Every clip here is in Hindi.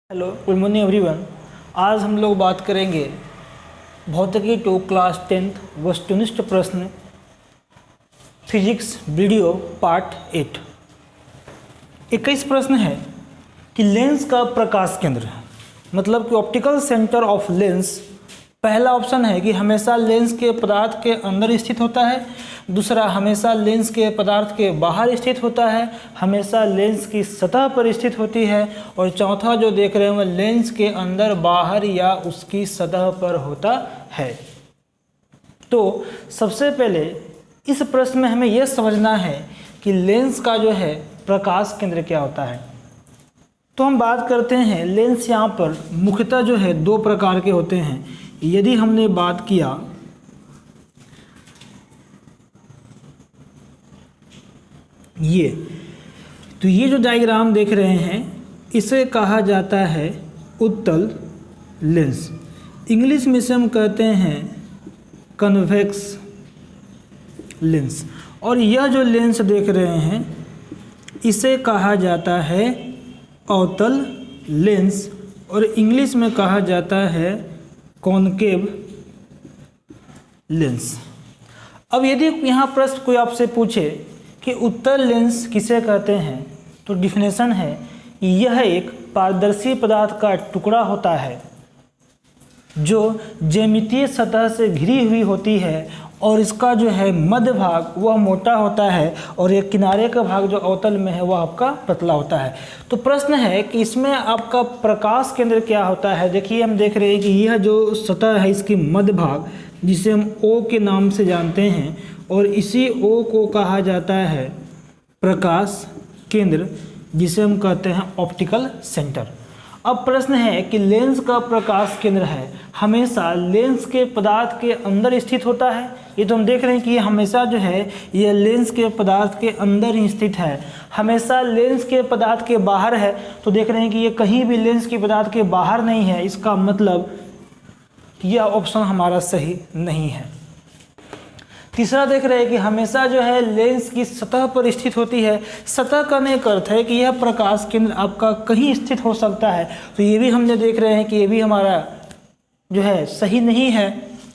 Hello good morning everyone. आज हम लोग बात करेंगे भौतिकी 2 क्लास 10th वस्तुनिष्ठ प्रश्न फिजिक्स वीडियो पार्ट 8। 21 प्रश्न है कि लेंस का प्रकाश केंद्र, मतलब कि ऑप्टिकल सेंटर ऑफ लेंस। पहला ऑप्शन है कि हमेशा लेंस के पदार्थ के अंदर स्थित होता है, दूसरा हमेशा लेंस के पदार्थ के बाहर स्थित होता है, हमेशा लेंस की सतह पर स्थित होती है, और चौथा जो देख रहे हैं वह लेंस के अंदर, बाहर या उसकी सतह पर होता है। तो सबसे पहले इस प्रश्न में हमें यह समझना है कि लेंस का जो है प्रकाश केंद्र क्या होता है। तो हम बात करते हैं लेंस यहाँ पर मुख्यतः जो है दो प्रकार के होते हैं। यदि हमने बात किया तो ये जो डायग्राम देख रहे हैं इसे कहा जाता है उत्तल लेंस। इंग्लिश में से हम कहते हैं कन्वेक्स लेंस। और यह जो लेंस देख रहे हैं इसे कहा जाता है अवतल लेंस, और इंग्लिश में कहा जाता है कॉनकेव लेंस। अब यदि यहाँ प्रश्न कोई आपसे पूछे कि उत्तल लेंस किसे कहते हैं, तो डिफिनेशन है यह एक पारदर्शी पदार्थ का टुकड़ा होता है जो ज्यामितीय सतह से घिरी हुई होती है, और इसका जो है मध्य भाग वह मोटा होता है और एक किनारे का भाग जो अवतल में है वह आपका पतला होता है। तो प्रश्न है कि इसमें आपका प्रकाश केंद्र क्या होता है। देखिए हम देख रहे हैं कि यह जो सतह है इसकी मध्य भाग जिसे हम O के नाम से जानते हैं, और इसी O को कहा जाता है प्रकाश केंद्र, जिसे हम कहते हैं ऑप्टिकल सेंटर। अब प्रश्न है कि लेंस का प्रकाश केंद्र है हमेशा लेंस के पदार्थ के अंदर स्थित होता है। ये तो हम देख रहे हैं कि ये हमेशा जो है ये लेंस के पदार्थ के अंदर ही स्थित है। हमेशा लेंस के पदार्थ के बाहर है, तो देख रहे हैं कि ये कहीं भी लेंस के पदार्थ के बाहर नहीं है। इसका मतलब यह ऑप्शन हमारा सही नहीं है। तीसरा देख रहे हैं कि हमेशा जो है लेंस की सतह पर स्थित होती है। सतह करने का अर्थ है कि यह प्रकाश केंद्र आपका कहीं स्थित हो सकता है, तो ये भी हमने देख रहे हैं कि ये भी हमारा जो है सही नहीं है।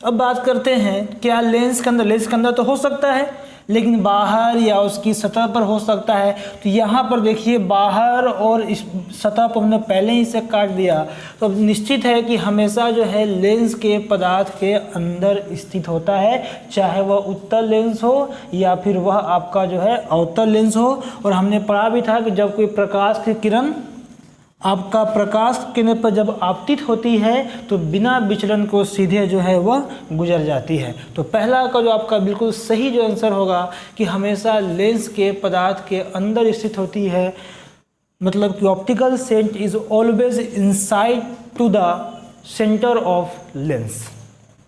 अब बात करते हैं क्या लेंस के अंदर तो हो सकता है, लेकिन बाहर या उसकी सतह पर हो सकता है। तो यहाँ पर देखिए बाहर और इस सतह पर हमने पहले ही से काट दिया, तो अब निश्चित है कि हमेशा जो है लेंस के पदार्थ के अंदर स्थित होता है, चाहे वह उत्तल लेंस हो या फिर वह आपका जो है अवतल लेंस हो। और हमने पढ़ा भी था कि जब कोई प्रकाश की किरण आपका प्रकाश केंद्र पर जब आपतित होती है तो बिना विचलन को सीधे जो है वह गुजर जाती है। तो पहला का जो आपका बिल्कुल सही जो आंसर होगा कि हमेशा लेंस के पदार्थ के अंदर स्थित होती है, मतलब कि optical centre is always inside to the centre of lens.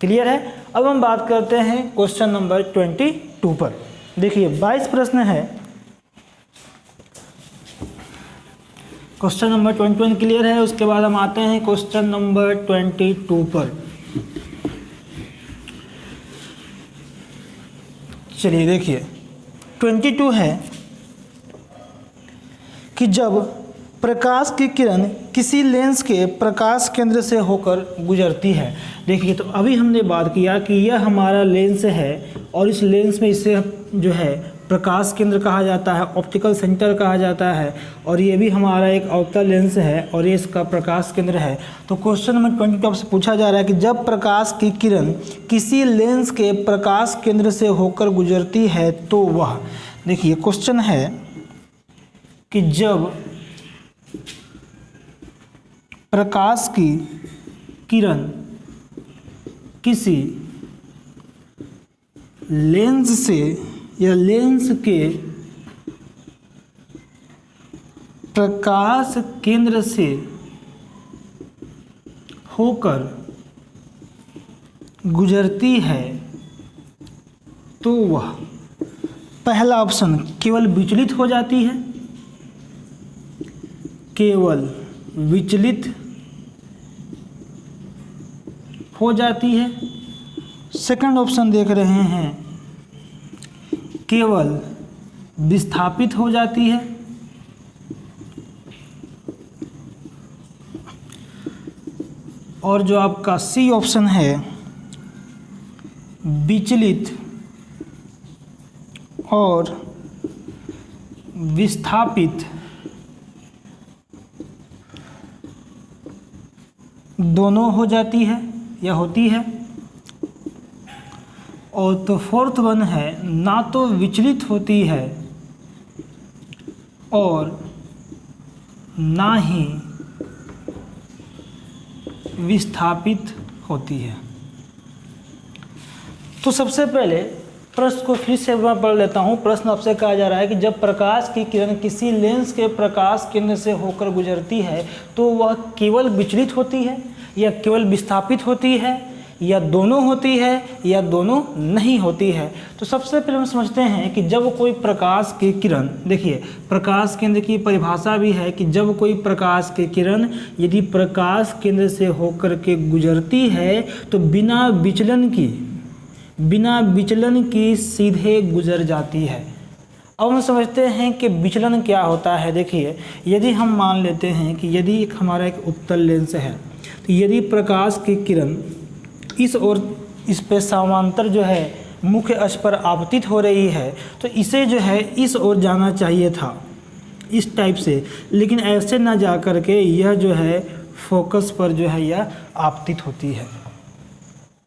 Clear है। अब हम बात करते हैं क्वेश्चन नंबर 22 पर। देखिए 22 प्रश्न है। क्वेश्चन नंबर 21 क्लियर है। उसके बाद हम आते हैं क्वेश्चन नंबर 22 पर। चलिए देखिए 22 है कि जब प्रकाश की किरण किसी लेंस के प्रकाश केंद्र से होकर गुजरती है। देखिए तो अभी हमने बात किया कि यह हमारा लेंस है और इस लेंस में इसे जो है प्रकाश केंद्र कहा जाता है, ऑप्टिकल सेंटर कहा जाता है, और ये भी हमारा एक अवतल लेंस है और ये इसका प्रकाश केंद्र है। तो क्वेश्चन नंबर 22 से पूछा जा रहा है कि जब प्रकाश की किरण किसी लेंस के प्रकाश केंद्र से होकर गुजरती है तो वह, देखिए क्वेश्चन है कि जब प्रकाश की किरण किसी लेंस से या लेंस के प्रकाश केंद्र से होकर गुजरती है तो वह, पहला ऑप्शन केवल विचलित हो जाती है, केवल विचलित हो जाती है। सेकंड ऑप्शन देख रहे हैं केवल विस्थापित हो जाती है। और जो आपका सी ऑप्शन है विचलित और विस्थापित दोनों हो जाती है या होती है। और तो फोर्थ वन है ना तो विचलित होती है और ना ही विस्थापित होती है। तो सबसे पहले प्रश्न को फिर से मैं पढ़ लेता हूँ। प्रश्न आपसे कहा जा रहा है कि जब प्रकाश की किरण किसी लेंस के प्रकाश केंद्र से होकर गुजरती है तो वह केवल विचलित होती है या केवल विस्थापित होती है या दोनों होती है या दोनों नहीं होती है। तो सबसे पहले हम समझते हैं कि जब कोई प्रकाश की किरण, देखिए प्रकाश केंद्र की परिभाषा भी है कि जब कोई प्रकाश की किरण यदि प्रकाश केंद्र से होकर के गुजरती है तो बिना विचलन की सीधे गुजर जाती है। अब हम समझते हैं कि विचलन क्या होता है। देखिए यदि हम मान लेते हैं कि यदि हमारा एक उत्तल लेंस है तो यदि प्रकाश की किरण इस ओर इस पे समांतर जो है मुख्य अक्ष पर आपतित हो रही है तो इसे जो है इस ओर जाना चाहिए था इस टाइप से, लेकिन ऐसे ना जा कर के यह जो है फोकस पर जो है यह आपतित होती है।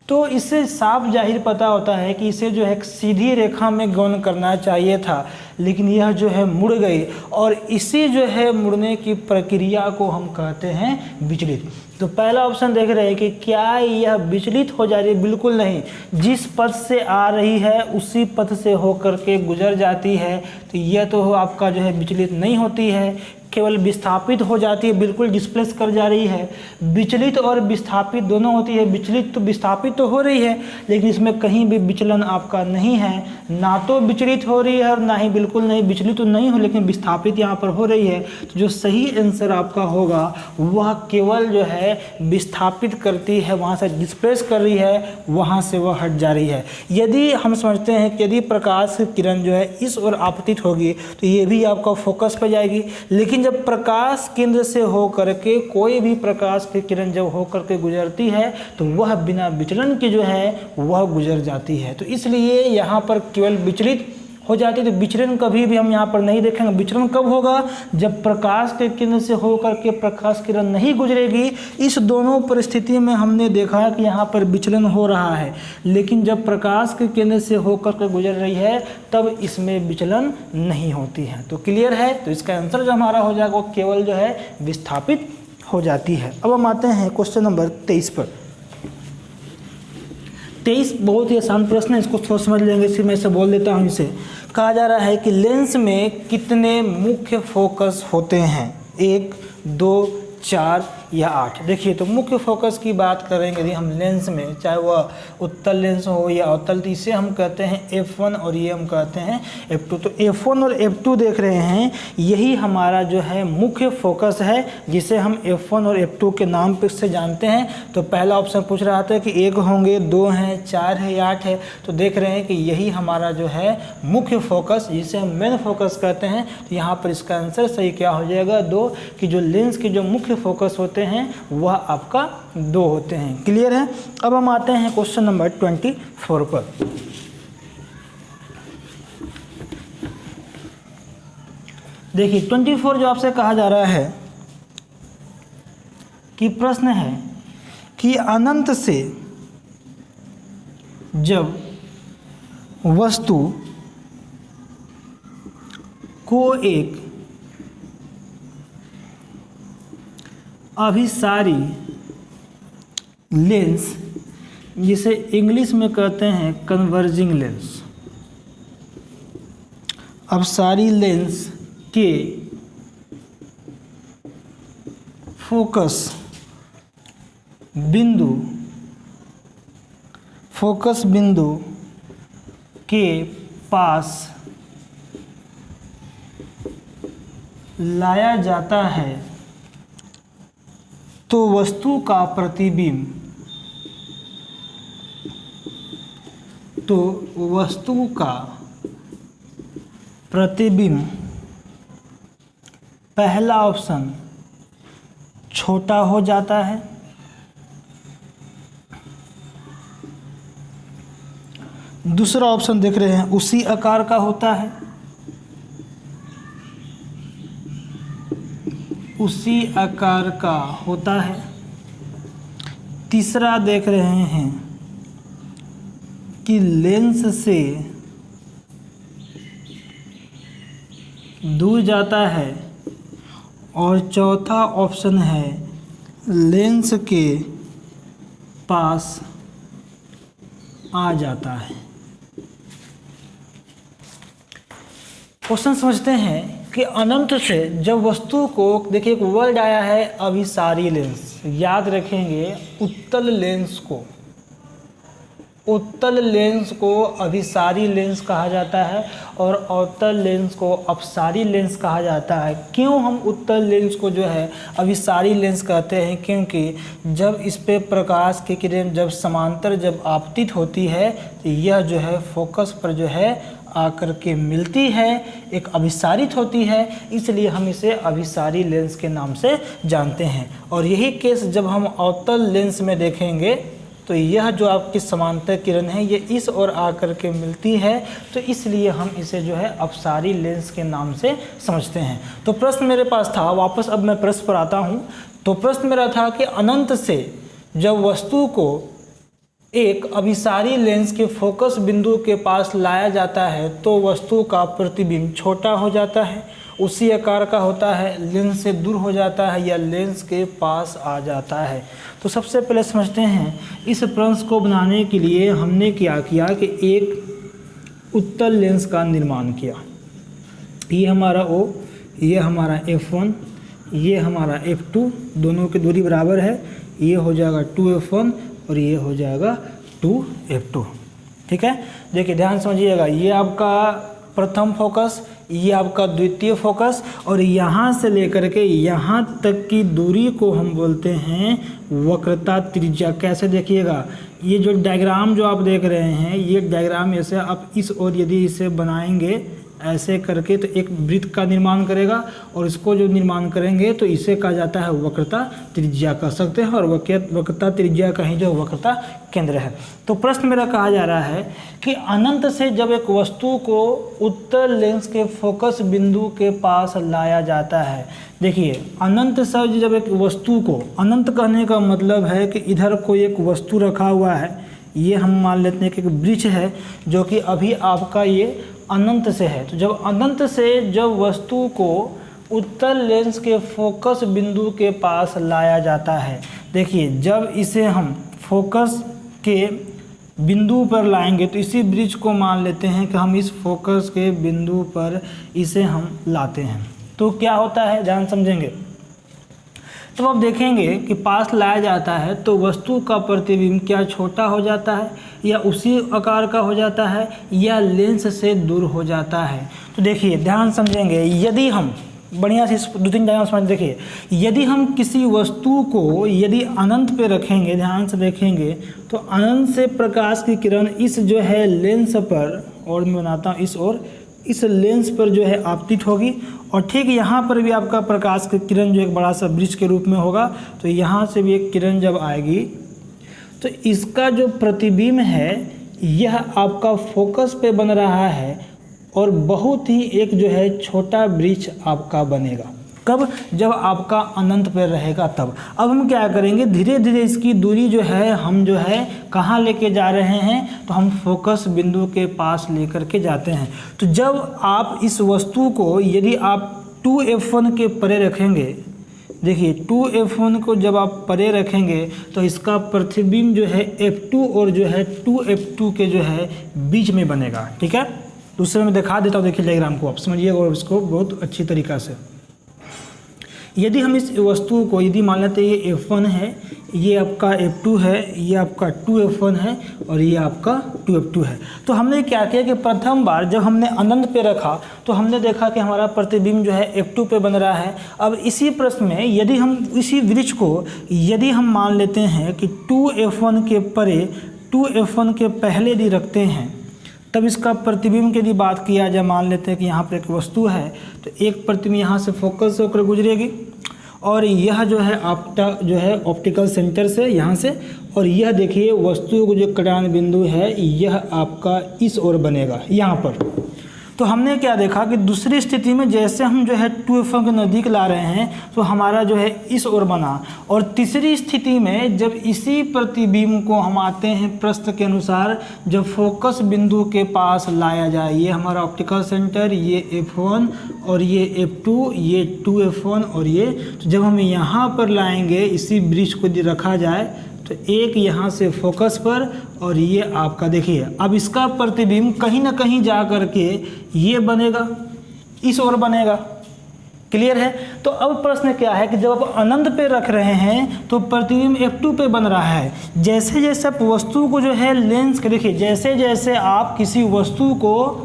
तो इससे साफ जाहिर पता होता है कि इसे जो है एक सीधी रेखा में गौण करना चाहिए था, लेकिन यह जो है मुड़ गई और इसी जो है मुड़ने की प्रक्रिया को हम कहते हैं विचलित। तो पहला ऑप्शन देख रहे हैं कि क्या यह विचलित हो जा रही है? बिल्कुल नहीं। जिस पथ से आ रही है उसी पथ से होकर के गुजर जाती है, तो यह तो आपका जो है विचलित नहीं होती है, केवल विस्थापित हो जाती है, बिल्कुल डिस्प्लेस कर जा रही है। विचलित और विस्थापित दोनों होती है। विचलित तो विस्थापित तो हो रही है लेकिन इसमें कहीं भी विचलन आपका नहीं है, ना तो विचलित हो रही है और ना ही बिल्कुल नहीं, विचलित तो नहीं हो लेकिन विस्थापित यहाँ पर हो रही है। तो जो सही आंसर आपका होगा वह केवल जो है विस्थापित करती है, वहाँ से डिस्प्लेस कर रही है, वहाँ से वह हट जा रही है। यदि हम समझते हैं कि यदि प्रकाश की किरण जो है इस ओर आपतित होगी तो ये भी आपका फोकस पर जाएगी, लेकिन जब प्रकाश केंद्र से होकर के कोई भी प्रकाश की किरण जब होकर के गुजरती है तो वह बिना विचलन के जो है वह गुजर जाती है। तो इसलिए यहाँ पर केवल विचलित हो जाती है। तो विचलन कभी भी हम यहाँ पर नहीं देखेंगे। विचलन कब होगा? जब प्रकाश के केंद्र से होकर के प्रकाश किरण नहीं गुजरेगी। इस दोनों परिस्थिति में हमने देखा कि यहाँ पर विचलन हो रहा है, लेकिन जब प्रकाश के केंद्र से होकर के गुजर रही है तब इसमें विचलन नहीं होती है। तो क्लियर है? तो इसका आंसर जो हमारा हो जाएगा वो केवल जो है विस्थापित हो जाती है। अब हम आते हैं क्वेश्चन नंबर 23 पर। 23 बहुत ही आसान प्रश्न है, इसको थोड़ा समझ लेंगे। इसी में से बोल देता हूँ। इसे कहा जा रहा है कि लेंस में कितने मुख्य फोकस होते हैं? 1, 2, 4 या 8। देखिए तो मुख्य फोकस की बात करेंगे यदि हम लेंस में, चाहे वह उत्तल लेंस हो या अवतल, तो इसे हम कहते हैं F1 और ये हम कहते हैं F2। तो F1 और F2 देख रहे हैं, यही हमारा जो है मुख्य फोकस है जिसे हम F1 और F2 के नाम पे से जानते हैं। तो पहला ऑप्शन पूछ रहा था कि 1 होंगे, 2 हैं, 4 है या 8 है। तो देख रहे हैं कि यही हमारा जो है मुख्य फोकस जिसे हम मेन फोकस कहते हैं। तो यहाँ पर इसका आंसर सही क्या हो जाएगा? 2, कि जो लेंस के जो मुख्य फोकस होते हैं वह आपका 2 होते हैं। क्लियर है? अब हम आते हैं क्वेश्चन नंबर 24 पर। देखिए 24 जो आपसे कहा जा रहा है कि प्रश्न है कि अनंत से जब वस्तु को एक अभिसारी लेंस, जिसे इंग्लिश में कहते हैं कन्वर्जिंग लेंस, अभिसारी लेंस के फोकस बिंदु के पास लाया जाता है तो वस्तु का प्रतिबिंब पहला ऑप्शन छोटा हो जाता है दूसरा ऑप्शन देख रहे हैं उसी आकार का होता है, उसी आकार का होता है। तीसरा देख रहे हैं कि लेंस से दूर जाता है, और चौथा ऑप्शन है लेंस के पास आ जाता है। क्वेश्चन समझते हैं कि अनंत से जब वस्तु को, देखिए एक वर्ड आया है अभिसारी लेंस, याद रखेंगे उत्तल लेंस को, उत्तल लेंस को अभिसारी लेंस कहा जाता है और अवतल लेंस को अपसारी लेंस कहा जाता है। क्यों हम उत्तल लेंस को जो है अभिसारी लेंस कहते हैं? क्योंकि जब इस पे प्रकाश की किरण जब समांतर जब आपतित होती है तो यह जो है फोकस पर जो है आकर के मिलती है, एक अभिसारित होती है, इसलिए हम इसे अभिसारी लेंस के नाम से जानते हैं। और यही केस जब हम अवतल लेंस में देखेंगे तो यह जो आपकी समांतर किरण है ये इस ओर आकर के मिलती है, तो इसलिए हम इसे जो है अपसारी लेंस के नाम से समझते हैं। तो प्रश्न मेरे पास था, वापस अब मैं प्रश्न पर आता हूँ। तो प्रश्न मेरा था कि अनंत से जब वस्तु को एक अभिसारी लेंस के फोकस बिंदु के पास लाया जाता है तो वस्तु का प्रतिबिंब छोटा हो जाता है, उसी आकार का होता है, लेंस से दूर हो जाता है या लेंस के पास आ जाता है। तो सबसे पहले समझते हैं इस प्रश्न को बनाने के लिए हमने क्या किया कि एक उत्तल लेंस का निर्माण किया। ये हमारा O, ये हमारा F1, ये हमारा F2, दोनों की दूरी बराबर है, ये हो जाएगा 2F1 और ये हो जाएगा 2F2। ठीक है, देखिए ध्यान समझिएगा, ये आपका प्रथम फोकस, ये आपका द्वितीय फोकस, और यहाँ से लेकर के यहाँ तक की दूरी को हम बोलते हैं वक्रता त्रिज्या। कैसे देखिएगा, ये जो डायग्राम जो आप देख रहे हैं, ये डायग्राम ऐसे आप इस ओर यदि इसे बनाएंगे ऐसे करके तो एक वृत्त का निर्माण करेगा, और इसको जो निर्माण करेंगे तो इसे कहा जाता है वक्रता त्रिज्या कह सकते हैं, और वक्रता त्रिज्या का ही जो वक्रता केंद्र है। तो प्रश्न मेरा कहा जा रहा है कि अनंत से जब एक वस्तु को उत्तल लेंस के फोकस बिंदु के पास लाया जाता है, देखिए अनंत से जब एक वस्तु को, अनंत कहने का मतलब है कि इधर कोई एक वस्तु रखा हुआ है, ये हम मान लेते हैं कि एक वृक्ष है जो कि अभी आपका ये अनंत से है। तो जब अनंत से जब वस्तु को उत्तल लेंस के फोकस बिंदु के पास लाया जाता है, देखिए जब इसे हम फोकस के बिंदु पर लाएंगे तो इसी ब्रिज को मान लेते हैं कि हम इस फोकस के बिंदु पर इसे हम लाते हैं, तो क्या होता है ध्यान समझेंगे। तो अब देखेंगे कि पास लाया जाता है तो वस्तु का प्रतिबिंब क्या छोटा हो जाता है या उसी आकार का हो जाता है या लेंस से दूर हो जाता है। तो देखिए ध्यान समझेंगे, यदि हम बढ़िया से 2-3 डायग्राम समझ, देखिए यदि हम किसी वस्तु को यदि अनंत पे रखेंगे, ध्यान से देखेंगे तो अनंत से प्रकाश की किरण इस जो है लेंस पर, और मैं बनाता हूँ इस ओर, इस लेंस पर जो है आपतित होगी, और ठीक यहाँ पर भी आपका प्रकाश की किरण जो एक बड़ा सा वृक्ष के रूप में होगा। तो यहाँ से भी एक किरण जब आएगी तो इसका जो प्रतिबिंब है यह आपका फोकस पे बन रहा है, और बहुत ही एक जो है छोटा वृक्ष आपका बनेगा। कब? जब आपका अनंत पर रहेगा तब। अब हम क्या करेंगे, धीरे धीरे इसकी दूरी जो है हम जो है कहाँ लेके जा रहे हैं, तो हम फोकस बिंदु के पास लेकर के जाते हैं। तो जब आप इस वस्तु को यदि आप 2F1 के परे रखेंगे, देखिए 2F1 को जब आप परे रखेंगे तो इसका प्रतिबिंब जो है F2 और जो है 2F2 के जो है बीच में बनेगा। ठीक है, दूसरे में दिखा देता हूँ, देखिए डायग्राम को आप समझिएगा और इसको बहुत अच्छी तरीक़ा से। यदि हम इस वस्तु को यदि मान लेते हैं ये F1 है, ये आपका F2 है, ये आपका 2F1 है और ये आपका 2F2 है, तो हमने क्या किया कि प्रथम बार जब हमने अनंत पे रखा तो हमने देखा कि हमारा प्रतिबिंब जो है F2 पे बन रहा है। अब इसी प्रश्न में यदि हम इसी वृक्ष को यदि हम मान लेते हैं कि 2F1 के परे 2F1 के पहले यदि रखते हैं, तब इसका प्रतिबिंब की यदि बात किया जाए, मान लेते हैं कि यहाँ पर एक वस्तु है तो एक प्रतिबिंब यहाँ से फोकस से होकर गुजरेगी और यह जो है आपका जो है ऑप्टिकल सेंटर से यहाँ से, और यह देखिए वस्तु को जो कटान बिंदु है यह आपका इस ओर बनेगा यहाँ पर। तो हमने क्या देखा कि दूसरी स्थिति में जैसे हम जो है 2f1 के नज़दीक ला रहे हैं तो हमारा जो है इस ओर बना, और तीसरी स्थिति में जब इसी प्रतिबिंब को हम आते हैं प्रश्न के अनुसार जब फोकस बिंदु के पास लाया जाए, ये हमारा ऑप्टिकल सेंटर, ये f1 और ये f2, ये 2f1 और ये, तो जब हम यहाँ पर लाएंगे इसी ब्रिज को रखा जाए तो एक यहाँ से फोकस पर और ये आपका देखिए अब इसका प्रतिबिंब कहीं ना कहीं जा कर के ये बनेगा, इस ओर बनेगा। क्लियर है? तो अब प्रश्न क्या है कि जब आप अनंत पे रख रहे हैं तो प्रतिबिंब f2 पे बन रहा है। जैसे जैसे आप वस्तु को जो है लेंस के, देखिए जैसे जैसे आप किसी वस्तु को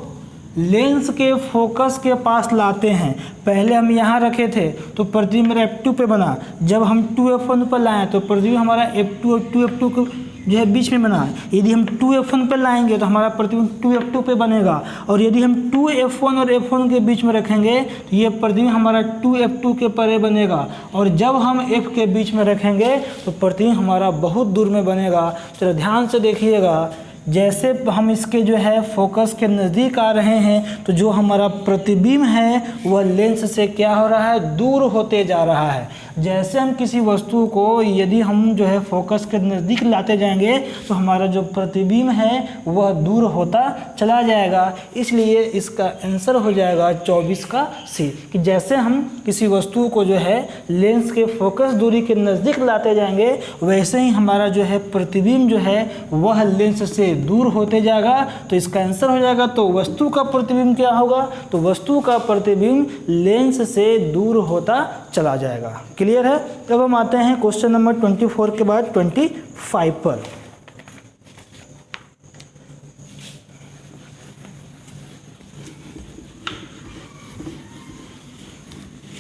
लेंस के फोकस के पास लाते हैं, पहले हम यहाँ रखे थे तो प्रतिबिंब मेरा f2 पे बना, जब हम 2f1 पर लाएं तो प्रतिबिंब हमारा f2 और 2f2 को जो है बीच में बना। यदि हम 2f1 पर लाएंगे तो हमारा प्रतिबिंब 2f2 पे बनेगा, और यदि हम 2f1 और f1 के बीच में रखेंगे तो ये प्रतिबिंब हमारा 2f2 के परे बनेगा, और जब हम f के बीच में रखेंगे तो प्रतिबिंब हमारा बहुत दूर में बनेगा। तो ध्यान से देखिएगा, जैसे हम इसके जो है फोकस के नज़दीक आ रहे हैं तो जो हमारा प्रतिबिंब है वह लेंस से क्या हो रहा है, दूर होते जा रहा है। जैसे हम किसी वस्तु को यदि हम जो है फोकस के नज़दीक लाते जाएंगे तो हमारा जो प्रतिबिंब है वह दूर होता चला जाएगा। इसलिए इसका आंसर हो जाएगा 24 का सी, कि जैसे हम किसी वस्तु को जो है लेंस के फोकस दूरी के नज़दीक लाते जाएंगे वैसे ही हमारा जो है प्रतिबिंब जो है वह लेंस से दूर होते जाएगा। तो इसका आंसर हो जाएगा, तो वस्तु का प्रतिबिंब क्या होगा, तो वस्तु का प्रतिबिंब लेंस से दूर होता चला जाएगा। क्लियर है? अब हम आते हैं क्वेश्चन नंबर 24 के बाद 25 पर।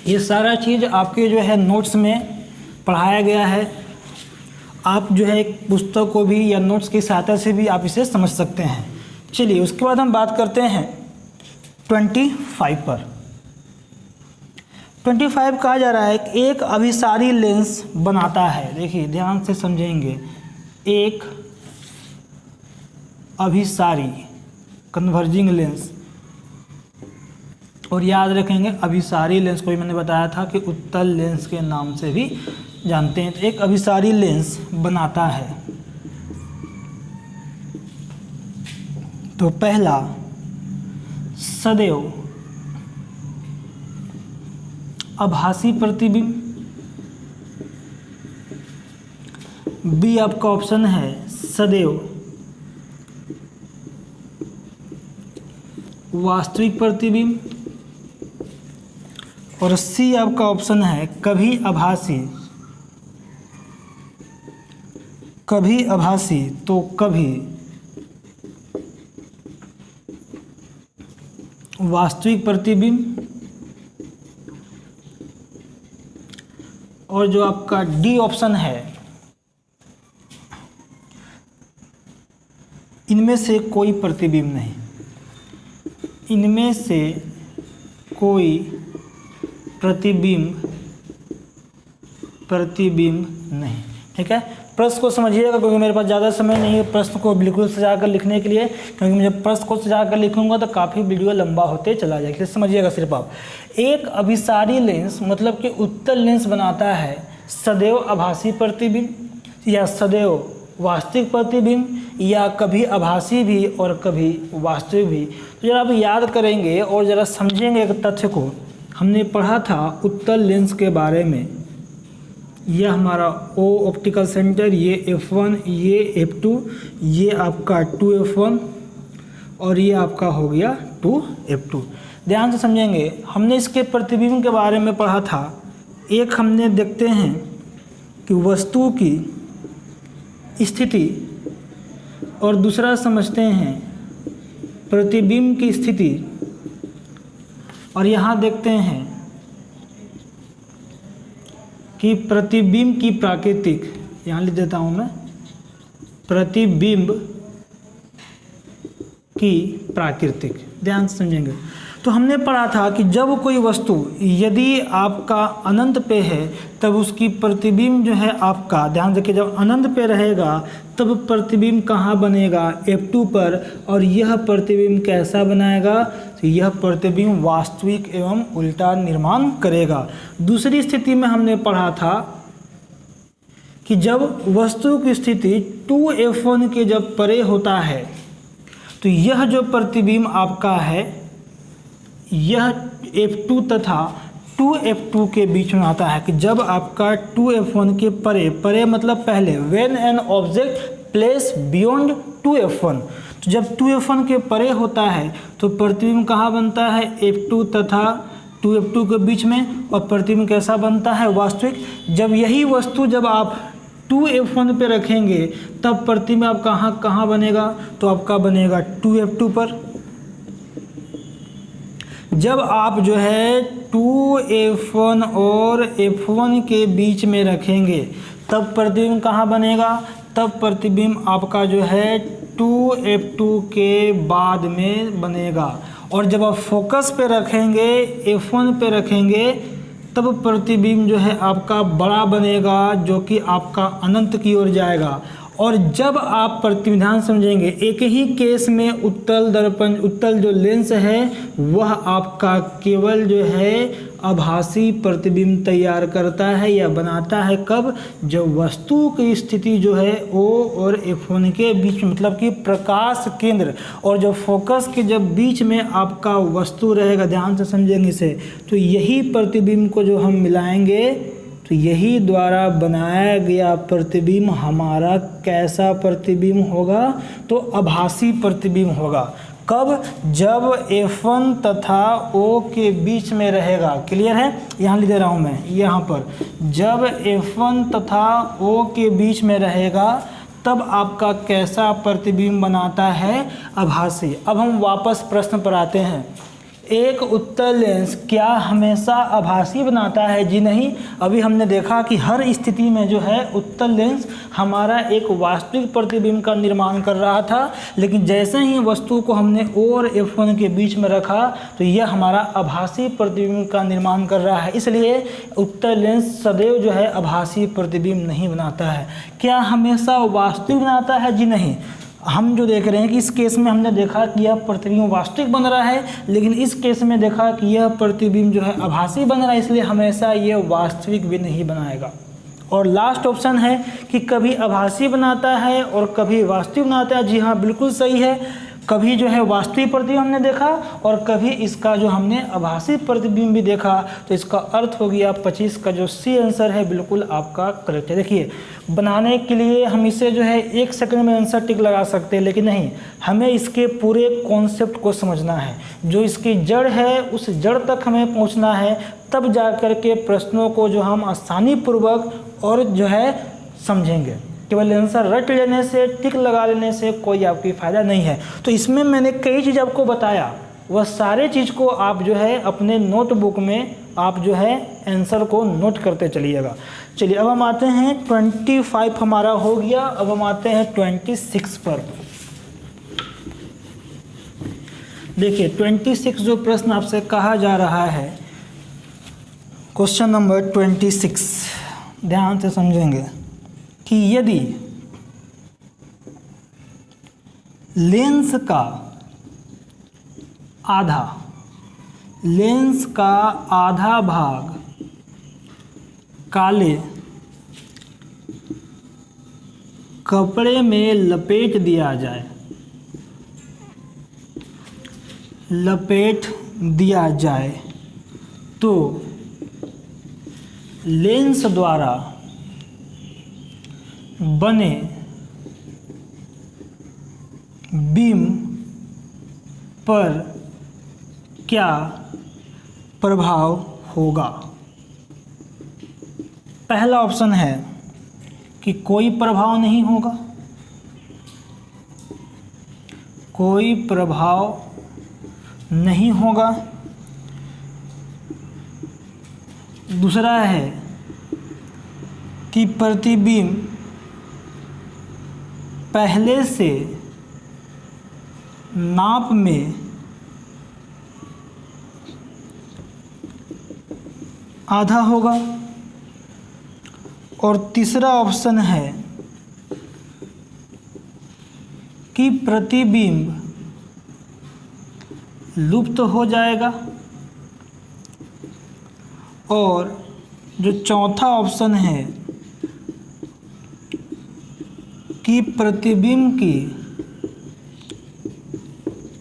ये सारा चीज़ आपके जो है नोट्स में पढ़ाया गया है। आप जो है एक पुस्तक को भी या नोट्स की सहायता से भी आप इसे समझ सकते हैं। चलिए उसके बाद हम बात करते हैं 25 पर। 25 कहा जा रहा है कि एक अभिसारी लेंस बनाता है। देखिए ध्यान से समझेंगे, एक अभिसारी कन्वर्जिंग लेंस, और याद रखेंगे अभिसारी लेंस को भी मैंने बताया था कि उत्तल लेंस के नाम से भी जानते हैं। तो एक अभिसारी लेंस बनाता है तो पहला सदैव आभासी प्रतिबिंब, बी आपका ऑप्शन है सदैव वास्तविक प्रतिबिंब, और सी आपका ऑप्शन है कभी आभासी, कभी आभासी तो कभी वास्तविक प्रतिबिंब, और जो आपका डी ऑप्शन है इनमें से कोई प्रतिबिंब नहीं, इनमें से कोई प्रतिबिंब नहीं। ठीक है, प्रश्न को समझिएगा क्योंकि मेरे पास ज़्यादा समय नहीं है प्रश्न को बिल्कुल सजा कर लिखने के लिए, क्योंकि मुझे प्रश्न को सजा कर लिखूंगा तो काफ़ी वीडियो लंबा होते चला जाएगा। समझिएगा सिर्फ आप, एक अभिसारी लेंस मतलब कि उत्तल लेंस बनाता है सदैव आभासी प्रतिबिंब या सदैव वास्तविक प्रतिबिंब या कभी आभासी भी और कभी वास्तविक भी। तो जरा आप याद करेंगे और ज़रा समझेंगे एक तथ्य को, हमने पढ़ा था उत्तल लेंस के बारे में। यह हमारा O ऑप्टिकल सेंटर, ये F1, ये F2, ये आपका 2F1 और ये आपका हो गया 2F2। ध्यान से समझेंगे, हमने इसके प्रतिबिंब के बारे में पढ़ा था। एक हमने देखते हैं कि वस्तु की स्थिति और दूसरा समझते हैं प्रतिबिंब की स्थिति, और यहाँ देखते हैं कि प्रतिबिंब की प्राकृतिक, यहाँ लिख देता हूँ मैं, प्रतिबिंब की प्राकृतिक। ध्यान से समझेंगे, तो हमने पढ़ा था कि जब कोई वस्तु यदि आपका अनंत पे है तब उसकी प्रतिबिंब जो है आपका, ध्यान रखिए, जब अनंत पे रहेगा तब प्रतिबिंब कहाँ बनेगा, F2 पर। और यह प्रतिबिंब कैसा बनाएगा, तो यह प्रतिबिंब वास्तविक एवं उल्टा निर्माण करेगा। दूसरी स्थिति में हमने पढ़ा था कि जब वस्तु की स्थिति 2F1 के जब परे होता है तो यह जो प्रतिबिंब आपका है यह F2 तथा 2F2 के बीच में आता है। कि जब आपका 2F1 के परे मतलब पहले, when an object place beyond 2F1, तो जब 2F1 के परे होता है तो प्रतिबिंब कहाँ बनता है, F2 तथा 2F2 के बीच में। और प्रतिबिंब कैसा बनता है, वास्तविक। जब यही वस्तु जब आप 2F1 पे रखेंगे तब प्रतिबिंब आप कहाँ बनेगा, तो आपका बनेगा 2F2 पर। जब आप जो है 2F1 और F1 के बीच में रखेंगे तब प्रतिबिंब कहाँ बनेगा, तब प्रतिबिंब आपका जो है 2F2 के बाद में बनेगा। और जब आप फोकस पे रखेंगे, F1 पे रखेंगे, तब प्रतिबिंब जो है आपका बड़ा बनेगा, जो कि आपका अनंत की ओर जाएगा। और जब आप प्रतिबिंब, ध्यान समझेंगे, एक ही केस में उत्तल जो लेंस है वह आपका केवल जो है आभासी प्रतिबिंब तैयार करता है या बनाता है। कब, जब वस्तु की स्थिति जो है O और F1 के बीच, मतलब कि प्रकाश केंद्र और जब फोकस के जब बीच में आपका वस्तु रहेगा, ध्यान से समझेंगे इसे, तो यही प्रतिबिंब को जो हम मिलाएंगे तो यही द्वारा बनाया गया प्रतिबिंब हमारा कैसा प्रतिबिंब होगा, तो आभासी प्रतिबिंब होगा। कब, जब F1 तथा O के बीच में रहेगा। क्लियर है, यहाँ लिख दे रहा हूँ मैं यहाँ पर, जब F1 तथा O के बीच में रहेगा तब आपका कैसा प्रतिबिंब बनाता है, आभासी। अब हम वापस प्रश्न पर आते हैं। एक उत्तल लेंस क्या हमेशा आभासी बनाता है, जी नहीं। अभी हमने देखा कि हर स्थिति में जो है उत्तल लेंस हमारा एक वास्तविक प्रतिबिंब का निर्माण कर रहा था, लेकिन जैसे ही वस्तु को हमने O और F1 के बीच में रखा तो यह हमारा आभासी प्रतिबिंब का निर्माण कर रहा है। इसलिए उत्तल लेंस सदैव जो है आभासी प्रतिबिंब नहीं बनाता है। क्या हमेशा वास्तविक बनाता है, जी नहीं। हम जो देख रहे हैं कि इस केस में हमने देखा कि यह प्रतिबिंब वास्तविक बन रहा है, लेकिन इस केस में देखा कि यह प्रतिबिंब जो है आभासी बन रहा है, इसलिए हमेशा यह वास्तविक भी नहीं बनाएगा। और लास्ट ऑप्शन है कि कभी आभासी बनाता है और कभी वास्तविक बनाता है। जी हाँ, बिल्कुल सही है। कभी जो है वास्तविक प्रतिबिंब हमने देखा और कभी इसका जो हमने आभासी प्रतिबिंब भी देखा, तो इसका अर्थ हो गया 25 का जो सी आंसर है बिल्कुल आपका करेक्ट है। देखिए, बनाने के लिए हम इसे जो है 1 सेकंड में आंसर टिक लगा सकते हैं, लेकिन नहीं, हमें इसके पूरे कॉन्सेप्ट को समझना है। जो इसकी जड़ है उस जड़ तक हमें पहुंचना है, तब जा कर के प्रश्नों को जो हम आसानी पूर्वक और जो है समझेंगे। केवल आंसर रट लेने से, टिक लगा लेने से कोई आपकी फ़ायदा नहीं है। तो इसमें मैंने कई चीज़ आपको बताया, वह सारे चीज़ को आप जो है अपने नोटबुक में आप जो है आंसर को नोट करते चलिएगा। चलिए, अब हम आते हैं 25 हमारा हो गया। अब हम आते हैं 26 पर। देखिए, 26 जो प्रश्न आपसे कहा जा रहा है, क्वेश्चन नंबर 26, ध्यान से समझेंगे कि यदि लेंस का आधा भाग काले कपड़े में लपेट दिया जाए तो लेंस द्वारा बने बीम पर क्या प्रभाव होगा। पहला ऑप्शन है कि कोई प्रभाव नहीं होगा, कोई प्रभाव नहीं होगा। दूसरा है कि प्रतिबिंब पहले से नाप में आधा होगा। और तीसरा ऑप्शन है कि प्रतिबिंब लुप्त हो जाएगा। और जो चौथा ऑप्शन है कि प्रतिबिंब की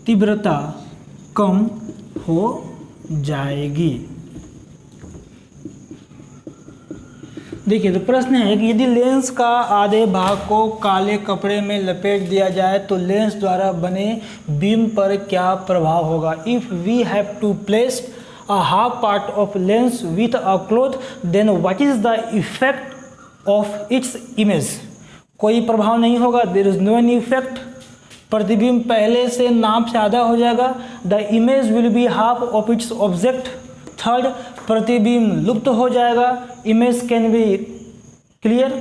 तीव्रता कम हो जाएगी। देखिए, तो प्रश्न है कि यदि लेंस का आधे भाग को काले कपड़े में लपेट दिया जाए तो लेंस द्वारा बने बीम पर क्या प्रभाव होगा। If we have to place a half part of lens with a cloth, then what is the effect of its image? कोई प्रभाव नहीं होगा, there is no any effect। प्रतिबिंब पहले से नाप से आधा हो जाएगा। The image will be half of its object। Third, प्रतिबिंब लुप्त हो जाएगा। इमेज कैन बी क्लियर,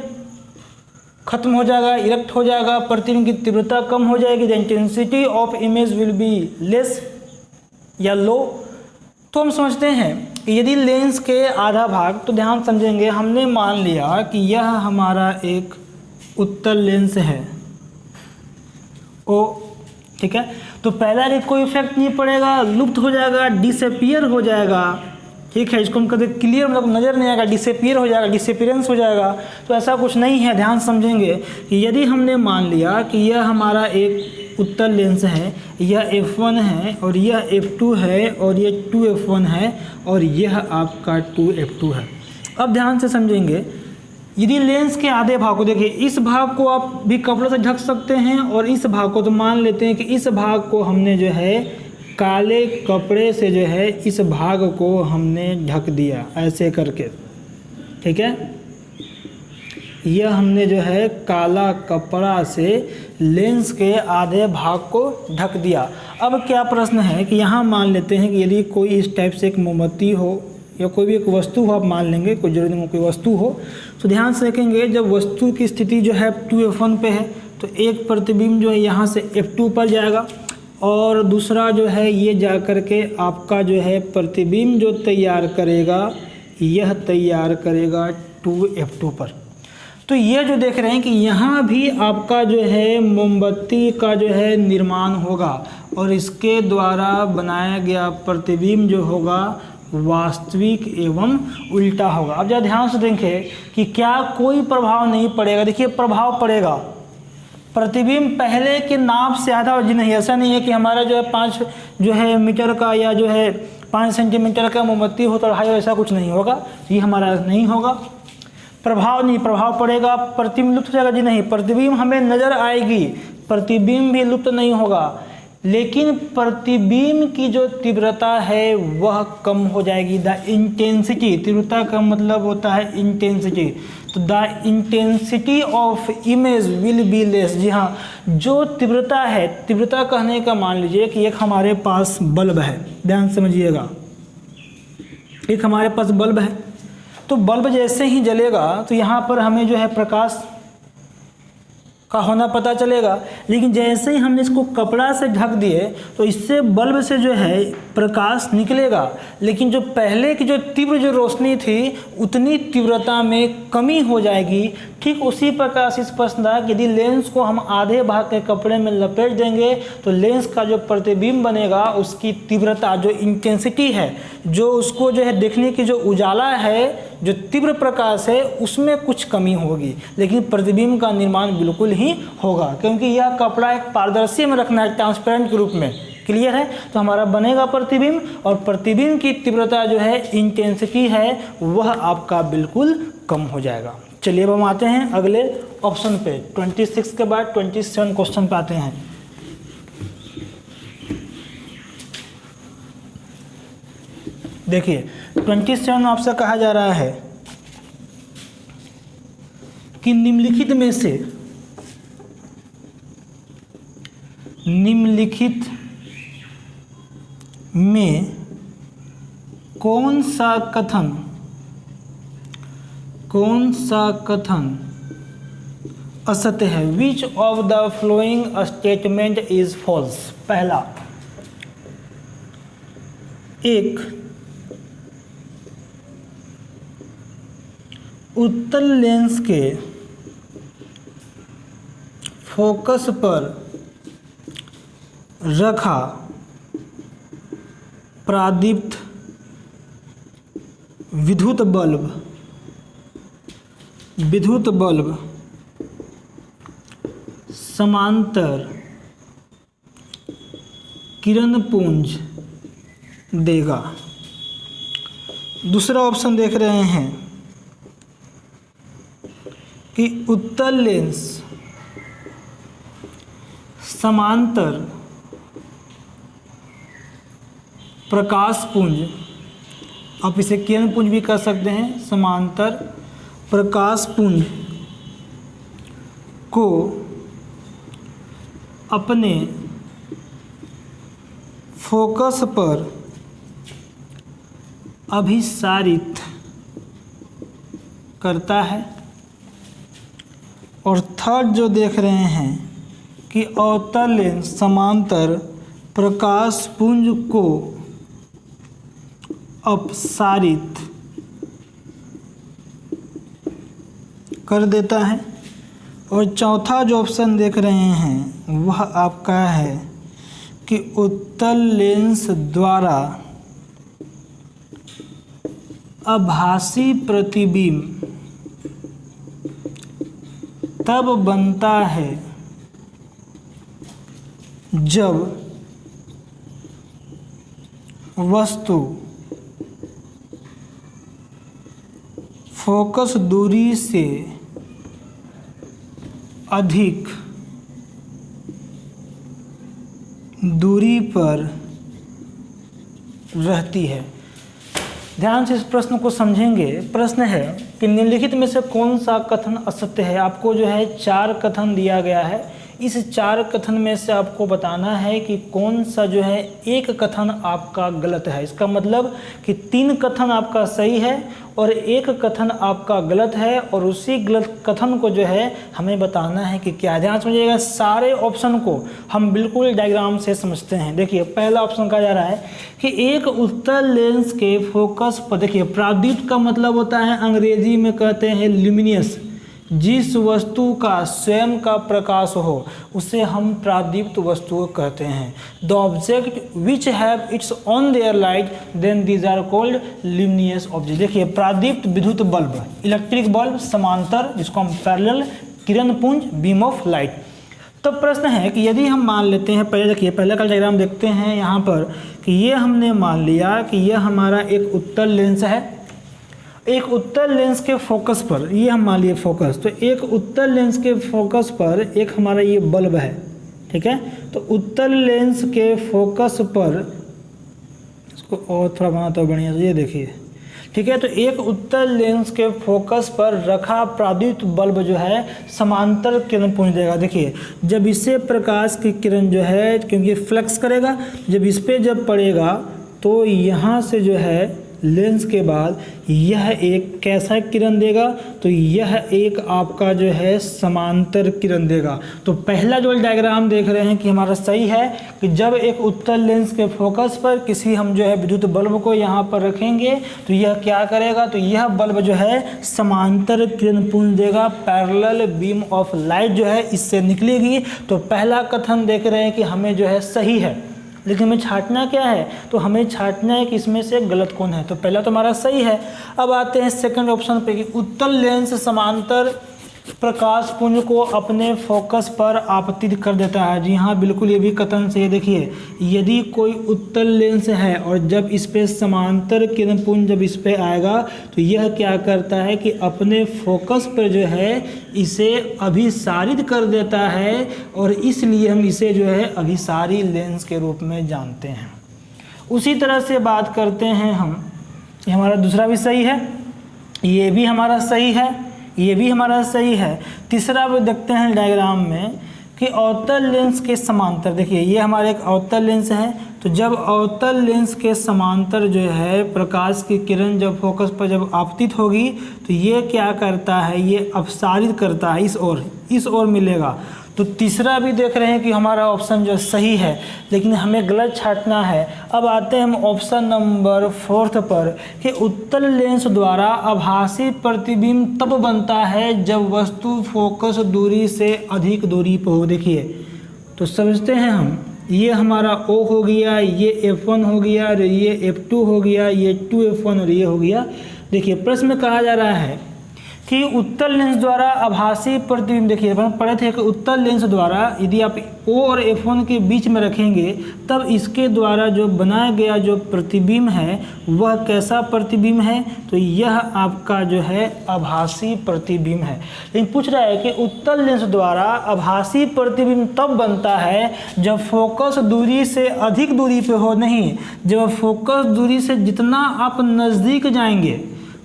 खत्म हो जाएगा, इरेक्ट हो जाएगा। प्रतिबिंब की तीव्रता कम हो जाएगी। The intensity of image will be less या लो। तो हम समझते हैं कि यदि लेंस के आधा भाग, तो ध्यान समझेंगे, हमने मान लिया कि यह हमारा एक उत्तल लेंस है ओ, ठीक है। तो पहला रे कोई इफेक्ट नहीं पड़ेगा, लुप्त हो जाएगा, डिसअपीयर हो जाएगा, ठीक है। इसको हम कहते हैं क्लियर, मतलब नज़र नहीं आएगा, डिसअपीयर हो जाएगा, डिसअपीरेंस हो जाएगा। तो ऐसा कुछ नहीं है। ध्यान समझेंगे कि यदि हमने मान लिया कि यह हमारा एक उत्तल लेंस है, यह f1 है और यह f2 है और यह 2f1 है और यह आपका 2f2 है। अब ध्यान से समझेंगे, यदि लेंस के आधे भाग को देखिए, इस भाग को आप भी कपड़े से ढक सकते हैं और इस भाग को, तो मान लेते हैं कि इस भाग को हमने जो है काले कपड़े से जो है इस भाग को हमने ढक दिया ऐसे करके, ठीक है। यह हमने जो है काला कपड़ा से लेंस के आधे भाग को ढक दिया। अब क्या प्रश्न है कि यहाँ मान लेते हैं कि यदि कोई इस टाइप से एक मोमबत्ती हो या कोई भी एक वस्तु हो, आप मान लेंगे, कोई जरूरी नहीं, कोई वस्तु हो, तो ध्यान से देखेंगे जब वस्तु की स्थिति जो है 2f1 पे है तो एक प्रतिबिंब जो है यहाँ से f2 पर जाएगा और दूसरा जो है ये जा कर के आपका जो है प्रतिबिंब जो तैयार करेगा, यह तैयार करेगा 2f2 पर। तो ये जो देख रहे हैं कि यहाँ भी आपका जो है मोमबत्ती का जो है निर्माण होगा और इसके द्वारा बनाया गया प्रतिबिंब जो होगा वास्तविक एवं उल्टा होगा। अब जरा ध्यान से देखें कि क्या कोई प्रभाव नहीं पड़ेगा। देखिए, प्रभाव पड़ेगा। प्रतिबिंब पहले के नाप से आधा और नहीं, ऐसा नहीं है कि हमारा जो है 5 जो है मीटर का या जो है 5 सेंटीमीटर का मोमबत्ती हो तो 2.5, ऐसा कुछ नहीं होगा, ये हमारा नहीं होगा। प्रभाव नहीं, प्रभाव पड़ेगा। प्रतिबिंब लुप्त हो जाएगा जी नहीं, प्रतिबिंब हमें नजर आएगी, प्रतिबिंब भी लुप्त नहीं होगा, लेकिन प्रतिबिंब की जो तीव्रता है वह कम हो जाएगी। द इंटेंसिटी, तीव्रता का मतलब होता है इंटेंसिटी, तो the intensity of image will be less. जी हाँ, जो तीव्रता है, तीव्रता कहने का मान लीजिए कि एक हमारे पास बल्ब है, ध्यान समझिएगा, एक हमारे पास बल्ब है, तो बल्ब जैसे ही जलेगा तो यहाँ पर हमें जो है प्रकाश का होना पता चलेगा, लेकिन जैसे ही हमने इसको कपड़ा से ढक दिए तो इससे बल्ब से जो है प्रकाश निकलेगा, लेकिन जो पहले की जो तीव्र जो रोशनी थी उतनी तीव्रता में कमी हो जाएगी। ठीक उसी प्रकार से स्पष्ट था कि यदि लेंस को हम आधे भाग के कपड़े में लपेट देंगे तो लेंस का जो प्रतिबिंब बनेगा उसकी तीव्रता, जो इंटेंसिटी है, जो उसको जो है देखने की जो उजाला है, जो तीव्र प्रकाश है, उसमें कुछ कमी होगी, लेकिन प्रतिबिंब का निर्माण बिल्कुल ही होगा, क्योंकि यह कपड़ा एक पारदर्शी में रखना है, ट्रांसपेरेंट के रूप में। क्लियर है? तो हमारा बनेगा प्रतिबिंब, और प्रतिबिंब की तीव्रता जो है, इंटेंसिटी है, वह आपका बिल्कुल कम हो जाएगा। चलिए अब हम आते हैं अगले ऑप्शन पे। 26 के बाद 27 क्वेश्चन पे आते हैं। देखिए 27 में आपसे कहा जा रहा है कि निम्नलिखित में कौन सा कथन असत्य है। Which of the following statement is false. पहला, एक उत्तल लेंस के फोकस पर रखा प्रादीप्त विद्युत बल्ब समांतर किरण पुंज देगा। दूसरा ऑप्शन देख रहे हैं कि उत्तल लेंस समांतर प्रकाश पुंज, आप इसे किरण पुंज भी कर सकते हैं, समांतर प्रकाश पुंज को अपने फोकस पर अभिसारित करता है। और थर्ड जो देख रहे हैं कि अवतल लेंस समांतर प्रकाश पुंज को अपसारित कर देता है। और चौथा जो ऑप्शन देख रहे हैं वह आपका है कि उत्तल लेंस द्वारा आभासी प्रतिबिंब तब बनता है जब वस्तु फोकस दूरी से अधिक दूरी पर रहती है। ध्यान से इस प्रश्न को समझेंगे। प्रश्न है कि निम्नलिखित में से कौन सा कथन असत्य है। आपको जो है 4 कथन दिया गया है। इस 4 कथन में से आपको बताना है कि कौन सा जो है एक कथन आपका गलत है। इसका मतलब कि 3 कथन आपका सही है और एक कथन आपका गलत है, और उसी गलत कथन को जो है हमें बताना है कि क्या। ध्यान समझिएगा, सारे ऑप्शन को हम बिल्कुल डायग्राम से समझते हैं। देखिए, पहला ऑप्शन कहा जा रहा है कि एक उत्तल लेंस के फोकस पर, देखिए प्रादीप्त का मतलब होता है, अंग्रेजी में कहते हैं ल्यूमिनियस, जिस वस्तु का स्वयं का प्रकाश हो उसे हम प्रादीप्त वस्तु कहते हैं। The object which have its own their light then these are called luminous object. देखिए, प्रादीप्त विद्युत बल्ब, इलेक्ट्रिक बल्ब, समांतर जिसको हम पैरेलल, किरण पुंज, बीम ऑफ लाइट। तो प्रश्न है कि यदि हम मान लेते हैं, पहले देखिए पहले का डायग्राम देखते हैं यहाँ पर, कि ये हमने मान लिया कि यह हमारा एक उत्तल लेंस है। एक उत्तल लेंस के फोकस पर, ये हम मान लिए फोकस, तो एक उत्तल लेंस के फोकस पर एक हमारा ये बल्ब है, ठीक है। तो उत्तल लेंस के फोकस पर, इसको और थोड़ा बनाता हूँ बढ़िया से, ये देखिए, ठीक है। तो एक उत्तल लेंस के फोकस पर रखा प्रादीप्त बल्ब जो है समांतर किरण पुंज देगा। देखिए, जब इससे प्रकाश की किरण जो है, क्योंकि फ्लक्स करेगा, जब इस पर जब पड़ेगा तो यहाँ से जो है लेंस के बाद यह एक कैसा किरण देगा, तो यह एक आपका जो है समांतर किरण देगा। तो पहला जो डायग्राम देख रहे हैं कि हमारा सही है कि जब एक उत्तल लेंस के फोकस पर किसी हम जो है विद्युत बल्ब को यहाँ पर रखेंगे तो यह क्या करेगा, तो यह बल्ब जो है समांतर किरण पुंज देगा, पैरेलल बीम ऑफ लाइट जो है इससे निकलेगी। तो पहला कथन देख रहे हैं कि हमें जो है सही है, लेकिन हमें छांटना क्या है, तो हमें छांटना है कि इसमें से गलत कौन है। तो पहला तो हमारा सही है। अब आते हैं सेकंड ऑप्शन पे कि उत्तल लेंस समांतर प्रकाश पुंज को अपने फोकस पर आपतित कर देता है। जी हाँ, बिल्कुल, ये भी कथन से देखिए, यदि कोई उत्तल लेंस है और जब इस पे समांतर किरण पुंज जब इस पे आएगा तो यह क्या करता है कि अपने फोकस पर जो है इसे अभिसारित कर देता है, और इसलिए हम इसे जो है अभिसारी लेंस के रूप में जानते हैं। उसी तरह से बात करते हैं हम, ये हमारा दूसरा भी सही है, ये भी हमारा सही है, ये भी हमारा सही है। तीसरा भी देखते हैं डायग्राम में कि अवतल लेंस के समांतर, देखिए ये हमारा एक अवतल लेंस है। तो जब अवतल लेंस के समांतर जो है प्रकाश की किरण जब फोकस पर जब आपतित होगी तो ये क्या करता है, ये अपसारित करता है, इस ओर मिलेगा। तो तीसरा भी देख रहे हैं कि हमारा ऑप्शन जो सही है, लेकिन हमें गलत छांटना है। अब आते हैं हम ऑप्शन नंबर 4 पर कि उत्तल लेंस द्वारा आभासी प्रतिबिंब तब बनता है जब वस्तु फोकस दूरी से अधिक दूरी पर हो। देखिए तो समझते हैं हम, ये हमारा O हो गया, ये F1 हो गया, और ये F2 हो गया, ये 2F1 और ये हो गया। देखिए प्रश्न में कहा जा रहा है कि उत्तल लेंस द्वारा आभासी प्रतिबिंब, देखिए अपन पढ़े थे कि उत्तल लेंस द्वारा यदि आप O और F1 के बीच में रखेंगे तब इसके द्वारा जो बनाया गया जो प्रतिबिंब है वह कैसा प्रतिबिंब है, तो यह आपका जो है आभासी प्रतिबिंब है। लेकिन पूछ रहा है कि उत्तल लेंस द्वारा आभासी प्रतिबिंब तब बनता है जब फोकस दूरी से अधिक दूरी पे हो, नहीं, जब फोकस दूरी से जितना आप नज़दीक जाएंगे,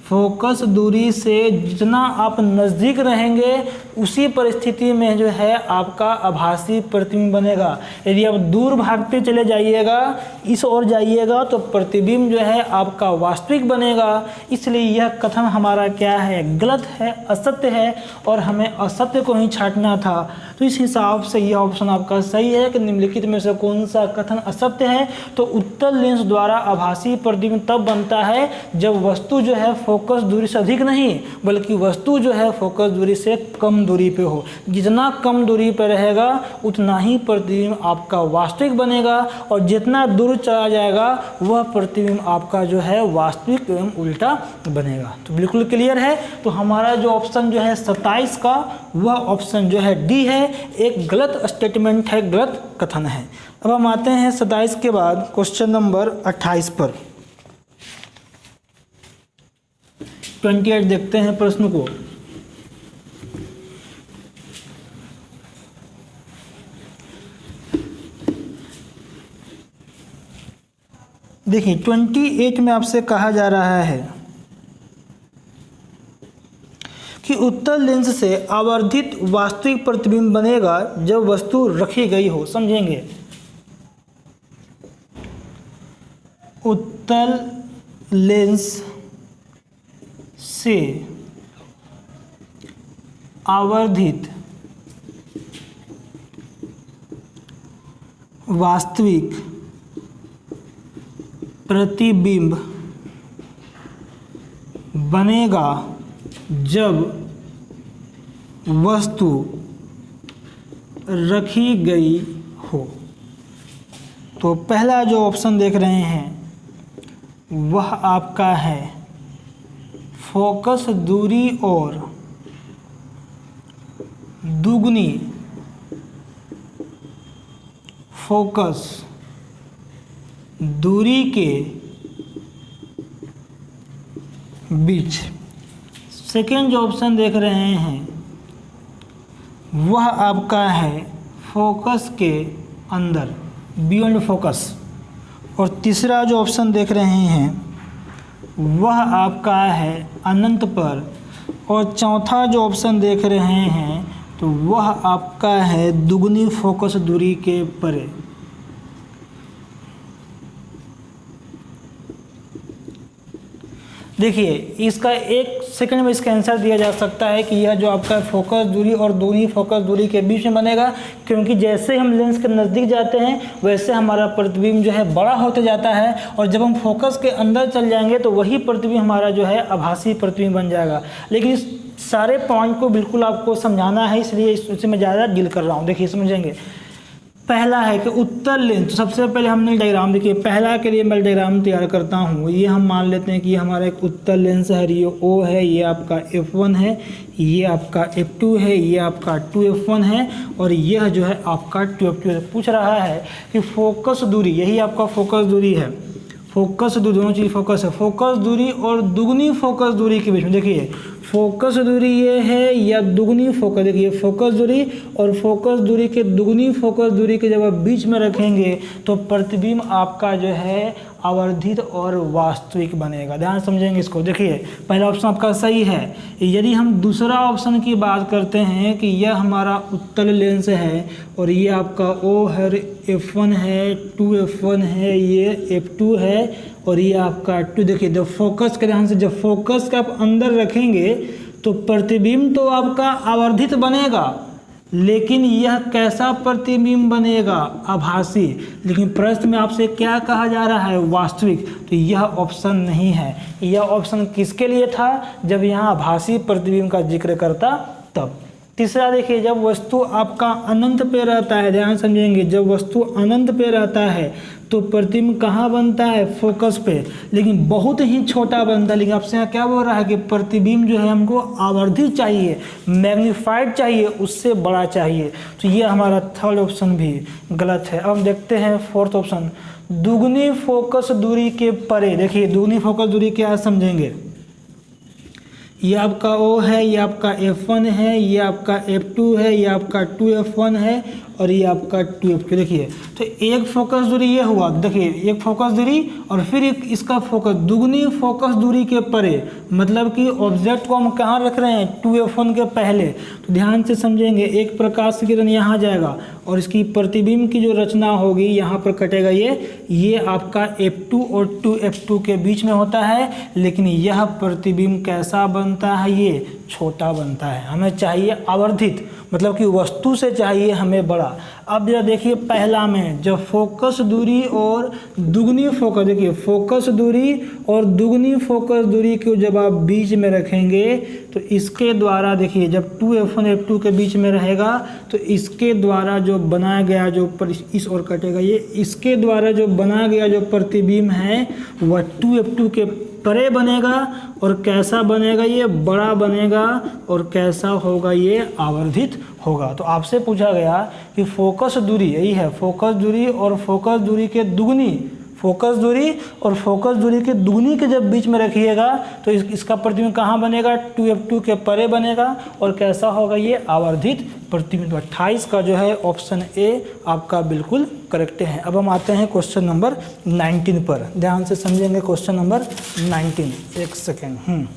फोकस दूरी से जितना आप नज़दीक रहेंगे उसी परिस्थिति में जो है आपका आभासी प्रतिबिंब बनेगा। यदि आप दूर भागते चले जाइएगा, इस ओर जाइएगा, तो प्रतिबिंब जो है आपका वास्तविक बनेगा। इसलिए यह कथन हमारा क्या है, गलत है, असत्य है, और हमें असत्य को ही छांटना था। तो इस हिसाब से यह ऑप्शन आपका सही है कि निम्नलिखित में से कौन सा कथन असत्य है। तो उत्तल लेंस द्वारा आभासी प्रतिबिंब तब बनता है जब वस्तु जो है फोकस दूरी से अधिक नहीं, बल्कि वस्तु जो है फोकस दूरी से कम दूरी पे हो। जितना कम दूरी पे रहेगा उतना ही प्रतिबिंब आपका वास्तविक बनेगा, और जितना दूर चला जाएगा वह प्रतिबिंब आपका जो है वास्तविक एवं उल्टा बनेगा। तो बिल्कुल क्लियर है। तो हमारा जो ऑप्शन जो है 27 का वह ऑप्शन जो है डी है, एक गलत स्टेटमेंट है, गलत कथन है। अब हम आते हैं 27 के बाद क्वेश्चन नंबर 28 पर। 28 देखते हैं प्रश्न को। देखिए 28 में आपसे कहा जा रहा है कि उत्तल लेंस से आवर्धित वास्तविक प्रतिबिंब बनेगा जब वस्तु रखी गई हो। समझेंगे, उत्तल लेंस से आवर्धित वास्तविक प्रतिबिंब बनेगा जब वस्तु रखी गई हो। तो पहला जो ऑप्शन देख रहे हैं वह आपका है फोकस दूरी और दुगनी फोकस दूरी के बीच। सेकेंड जो ऑप्शन देख रहे हैं वह आपका है फोकस के अंदर, बियॉन्ड फोकस। और तीसरा जो ऑप्शन देख रहे हैं वह आपका है अनंत पर। और चौथा जो ऑप्शन देख रहे हैं तो वह आपका है दुगनी फोकस दूरी के परे। देखिए इसका एक सेकंड में इसका आंसर दिया जा सकता है कि यह जो आपका फोकस दूरी और दुगनी फोकस दूरी के बीच में बनेगा, क्योंकि जैसे हम लेंस के नज़दीक जाते हैं वैसे हमारा प्रतिबिंब जो है बड़ा होते जाता है, और जब हम फोकस के अंदर चल जाएंगे तो वही प्रतिबिंब हमारा जो है आभासी प्रतिबिंब बन जाएगा। लेकिन इस सारे पॉइंट को बिल्कुल आपको समझाना है, इसलिए इससे मैं ज़्यादा डील कर रहा हूँ। देखिए समझेंगे, पहला है कि उत्तल लेंस। तो सबसे पहले हमने डायग्राम, देखिए पहला के लिए मैं डायग्राम तैयार करता हूँ। ये हम मान लेते हैं कि ये हमारा एक उत्तल लेंस है, ये O है, ये आपका F1 है, ये आपका F2 है, ये आपका 2F1 है, और यह जो है आपका 2F2 है। पूछ रहा है कि फोकस दूरी, यही आपका फोकस दूरी है, फोकस दूरी, दोनों चीज़ फोकस है, फोकस दूरी और दुगनी फोकस दूरी के बीच में। देखिए फोकस दूरी ये है या दुगनी फोकस, देखिए फोकस दूरी और फोकस दूरी के दुगनी फोकस दूरी के जब आप बीच में रखेंगे तो प्रतिबिंब आपका जो है आवर्धित और वास्तविक बनेगा। ध्यान समझेंगे इसको। देखिए पहला ऑप्शन आपका सही है। यदि हम दूसरा ऑप्शन की बात करते हैं कि यह हमारा उत्तल लेंस है और ये आपका O है, F1 है, 2F1 है, ये F2 है और ये आपका 2। देखिए जब फोकस के ध्यान से, जब फोकस का आप अंदर रखेंगे तो प्रतिबिंब तो आपका आवर्धित बनेगा, लेकिन यह कैसा प्रतिबिंब बनेगा? आभासी। लेकिन प्रश्न में आपसे क्या कहा जा रहा है? वास्तविक। तो यह ऑप्शन नहीं है। यह ऑप्शन किसके लिए था? जब यहाँ आभासी प्रतिबिंब का जिक्र करता तब। तीसरा देखिए, जब वस्तु आपका अनंत पे रहता है, ध्यान समझेंगे, जब वस्तु अनंत पे रहता है तो प्रतिबिंब कहाँ बनता है? फोकस पे, लेकिन बहुत ही छोटा बनता है। लेकिन आपसे यहाँ क्या बोल रहा है कि प्रतिबिंब जो है हमको आवर्धित चाहिए, मैग्नीफाइड चाहिए, उससे बड़ा चाहिए। तो ये हमारा थर्ड ऑप्शन भी गलत है। अब हम देखते हैं फोर्थ ऑप्शन, दुगनी फोकस दूरी के परे। देखिए दुगनी फोकस दूरी क्या है समझेंगे। ये आपका O है, ये आपका F1 है, ये आपका F2 है, ये आपका 2F1 है और ये आपका 2F2। देखिए तो एक फोकस दूरी ये हुआ, देखिए एक फोकस दूरी और फिर एक इसका फोकस, दुगनी फोकस दूरी के परे, मतलब कि ऑब्जेक्ट को हम कहाँ रख रहे हैं? 2F1 के पहले। तो ध्यान से समझेंगे, एक प्रकाश किरण यहाँ जाएगा और इसकी प्रतिबिंब की जो रचना होगी यहाँ पर कटेगा ये आपका F2 और 2F2 के बीच में होता है। लेकिन यह प्रतिबिंब कैसा बनता है? ये छोटा बनता है। हमें चाहिए आवर्धित, मतलब कि वस्तु से चाहिए हमें बड़ा। अब जरा देखिए पहला में, जब फोकस दूरी और दुगनी फोकस, देखिए फोकस दूरी और दुगनी फोकस दूरी को जब आप बीच में रखेंगे तो इसके द्वारा, देखिए जब 2F1 F2 के बीच में रहेगा तो इसके द्वारा जो बनाया गया, जो इस ओर कटेगा ये, इसके द्वारा जो बनाया गया जो प्रतिबिंब है वह 2F2 के परे बनेगा। और कैसा बनेगा? ये बड़ा बनेगा। और कैसा होगा? ये आवर्धित होगा। तो आपसे पूछा गया कि फोकस दूरी, यही है फोकस दूरी और फोकस दूरी के दुगनी, फोकस दूरी और फोकस दूरी के दुगनी के जब बीच में रखिएगा तो इसका प्रतिबिंब कहाँ बनेगा? 2F2 के परे बनेगा। और कैसा होगा? ये आवर्धित प्रतिबिंब। 28 का जो है ऑप्शन ए आपका बिल्कुल करेक्ट है। अब हम आते हैं क्वेश्चन नंबर 19 पर। ध्यान से समझेंगे क्वेश्चन नंबर 19। एक सेकेंड,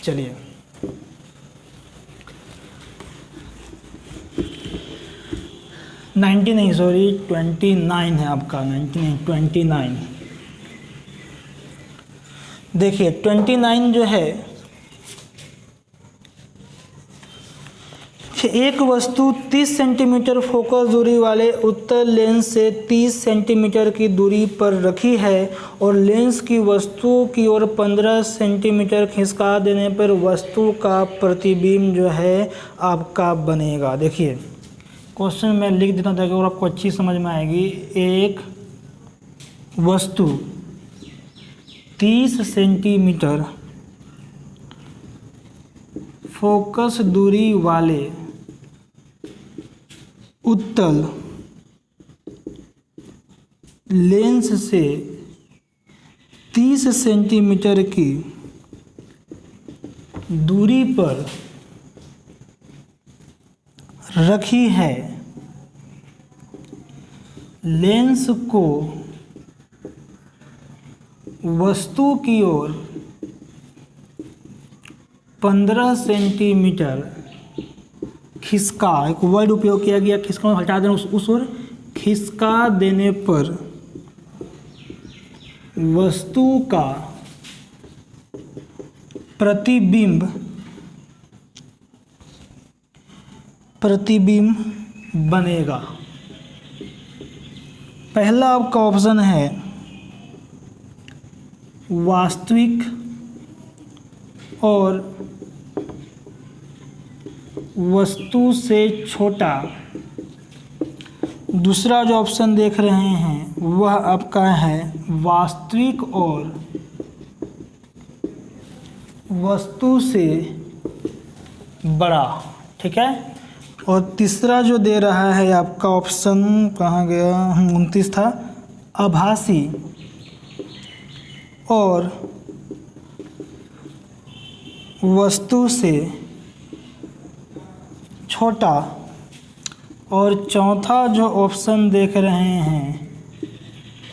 चलिए। नहीं सॉरी 29 है आपका, 29। देखिए 29 जो है, एक वस्तु 30 सेंटीमीटर फोकस दूरी वाले उत्तल लेंस से 30 सेंटीमीटर की दूरी पर रखी है और लेंस की वस्तु की ओर 15 सेंटीमीटर खिसका देने पर वस्तु का प्रतिबिंब जो है आपका बनेगा। देखिए क्वेश्चन मैं लिख देता हूँ ताकि और आपको अच्छी समझ में आएगी। एक वस्तु 30 सेंटीमीटर फोकस दूरी वाले उत्तल लेंस से 30 सेंटीमीटर की दूरी पर रखी है। लेंस को वस्तु की ओर 15 सेंटीमीटर खिसका, एक वर्ड उपयोग किया गया, खिसका हटा देना, उस ओर खिसका देने पर वस्तु का प्रतिबिंब बनेगा। पहला आपका ऑप्शन है वास्तविक और वस्तु से छोटा। दूसरा जो ऑप्शन देख रहे हैं वह आपका है वास्तविक और वस्तु से बड़ा। ठीक है। और तीसरा जो दे रहा है आपका ऑप्शन, कहाँ गया, 29 था, आभासी और वस्तु से छोटा। और चौथा जो ऑप्शन देख रहे हैं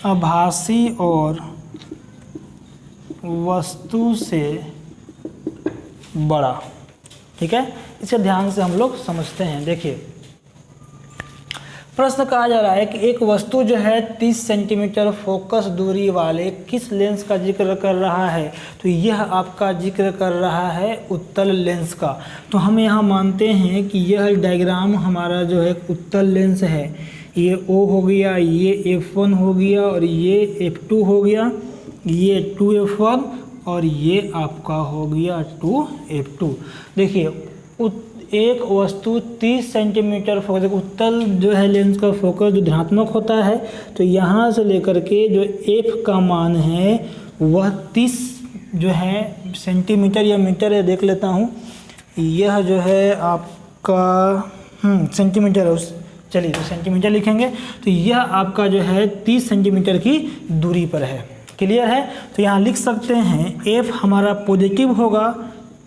आभासी और वस्तु से बड़ा। ठीक है, इसे ध्यान से हम लोग समझते हैं। देखिए प्रश्न कहा जा रहा है कि एक वस्तु जो है 30 सेंटीमीटर फोकस दूरी वाले किस लेंस का जिक्र कर रहा है। तो यह आपका जिक्र कर रहा है उत्तल लेंस का। तो हम यहाँ मानते हैं कि यह डायग्राम हमारा जो है उत्तल लेंस है। ये O हो गया, ये F1 हो गया और ये F2 हो गया, ये 2F1 और ये आपका हो गया 2F2। देखिए एक वस्तु 30 सेंटीमीटर फोकस, उत्तल जो है लेंस का फोकस जो धनात्मक होता है, तो यहाँ से लेकर के जो F का मान है वह 30 जो है सेंटीमीटर या मीटर है, देख लेता हूँ। यह जो है आपका सेंटीमीटर है, चलिए तो सेंटीमीटर लिखेंगे। तो यह आपका जो है 30 सेंटीमीटर की दूरी पर है। क्लियर है। तो यहाँ लिख सकते हैं F हमारा पॉजिटिव होगा।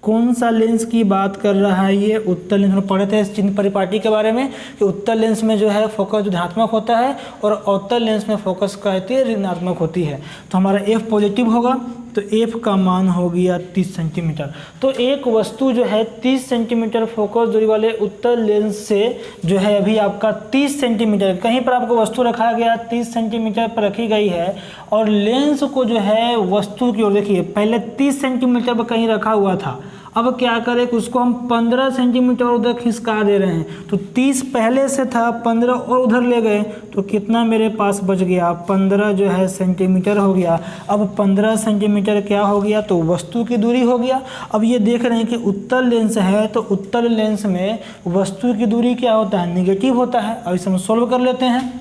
कौन सा लेंस की बात कर रहा है ये? उत्तल लेंस। हम पढ़े थे चिन्ह परिपाटी के बारे में कि उत्तल लेंस में जो है फोकस जो धनात्मक होता है और अवतल लेंस में फोकस का ऋणात्मक होती है। तो हमारा F पॉजिटिव होगा, तो F का मान हो गया 30 सेंटीमीटर। तो एक वस्तु जो है 30 सेंटीमीटर फोकस दूरी वाले उत्तल लेंस से जो है अभी आपका 30 सेंटीमीटर, कहीं पर आपको वस्तु रखा गया 30 सेंटीमीटर पर रखी गई है और लेंस को जो है वस्तु की ओर, देखिए पहले 30 सेंटीमीटर पर कहीं रखा हुआ था, अब क्या करें कि उसको हम 15 सेंटीमीटर उधर खिसका दे रहे हैं। तो 30 पहले से था, 15 और उधर ले गए तो कितना मेरे पास बच गया? 15 जो है सेंटीमीटर हो गया। अब 15 सेंटीमीटर क्या हो गया? तो वस्तु की दूरी हो गया। अब ये देख रहे हैं कि उत्तल लेंस है, तो उत्तल लेंस में वस्तु की दूरी क्या होता है? निगेटिव होता है। अब इसे हम सोल्व कर लेते हैं।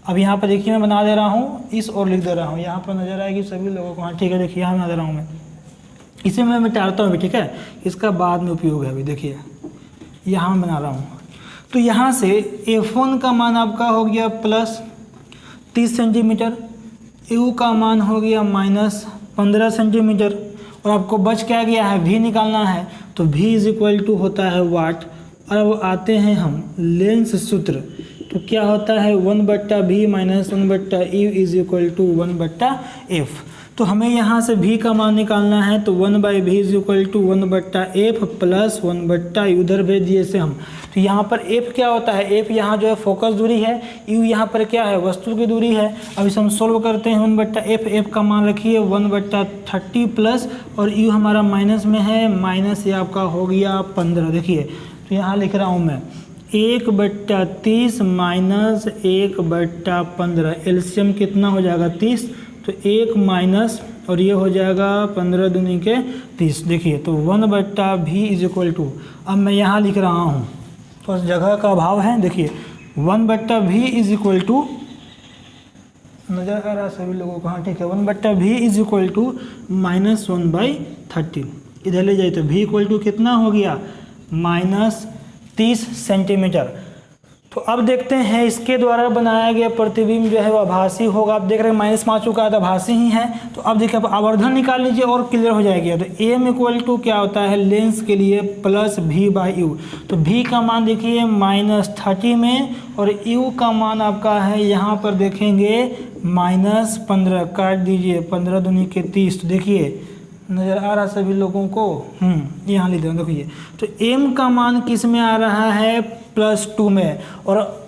अब यहाँ पर देखिए मैं बना दे रहा हूँ, इस और लिख दे रहा हूँ, यहाँ पर नजर आएगी सभी लोगों को। हाँ ठीक है, देखिए यहाँ बना दे रहा हूँ मैं, इसे मैं मिटाता हूँ अभी, ठीक है, इसका बाद में उपयोग है। अभी देखिए यहाँ बना रहा हूँ। तो यहाँ से F1 का मान आपका हो गया प्लस 30 सेंटीमीटर, U का मान हो गया माइनस 15 सेंटीमीटर और आपको बच क्या गया है? V निकालना है। तो V इज इक्वल टू होता है वाट। और अब आते हैं हम लेंस सूत्र, तो क्या होता है? 1/V minus 1/U is equal to 1/F। तो हमें यहाँ से V का मान निकालना है, तो 1/V is equal to 1/F plus 1/U, उधर भेज दिए से हम। तो यहाँ पर F क्या होता है? F यहाँ जो है फोकस दूरी है, U यहाँ पर क्या है? वस्तु की दूरी है। अब इसे हम सोल्व करते हैं। 1/F, F का मान रखिए 1/30 प्लस और U हमारा माइनस में है, माइनस ये आपका हो गया 15। देखिए तो यहाँ लिख रहा हूँ मैं 1/30 माइनस 1/15, एलसीएम कितना हो जाएगा? 30। तो 1 माइनस और ये हो जाएगा 15 दूनी के 30। देखिए तो 1/V इज इक्वल टू, अब मैं यहाँ लिख रहा हूँ तो जगह का अभाव है। देखिए 1/V इज इक्वल टू, नजर आ रहा है सभी लोगों को? हाँ ठीक है, 1/V is equal to minus 1/30। इधर ले जाए तो V इक्वल टू कितना हो गया? Minus 30 centimetre. तो अब देखते हैं इसके द्वारा बनाया गया प्रतिबिंब जो है वो आभासी होगा। आप देख रहे हैं माइनस में आ चुका है तो आभासी ही है। तो अब देखिए आप आवर्धन निकाल लीजिए और क्लियर हो जाएगी। तो M इक्वल टू क्या होता है लेंस के लिए? Plus V/U। तो V का मान देखिए -30 में और U का मान आपका है यहाँ पर देखेंगे -15, काट दीजिए 15 दूनी के 30। तो देखिए नज़र आ रहा सभी लोगों को? यहाँ लिख दें। देखिए तो M का मान किस में आ रहा है? +2 में। और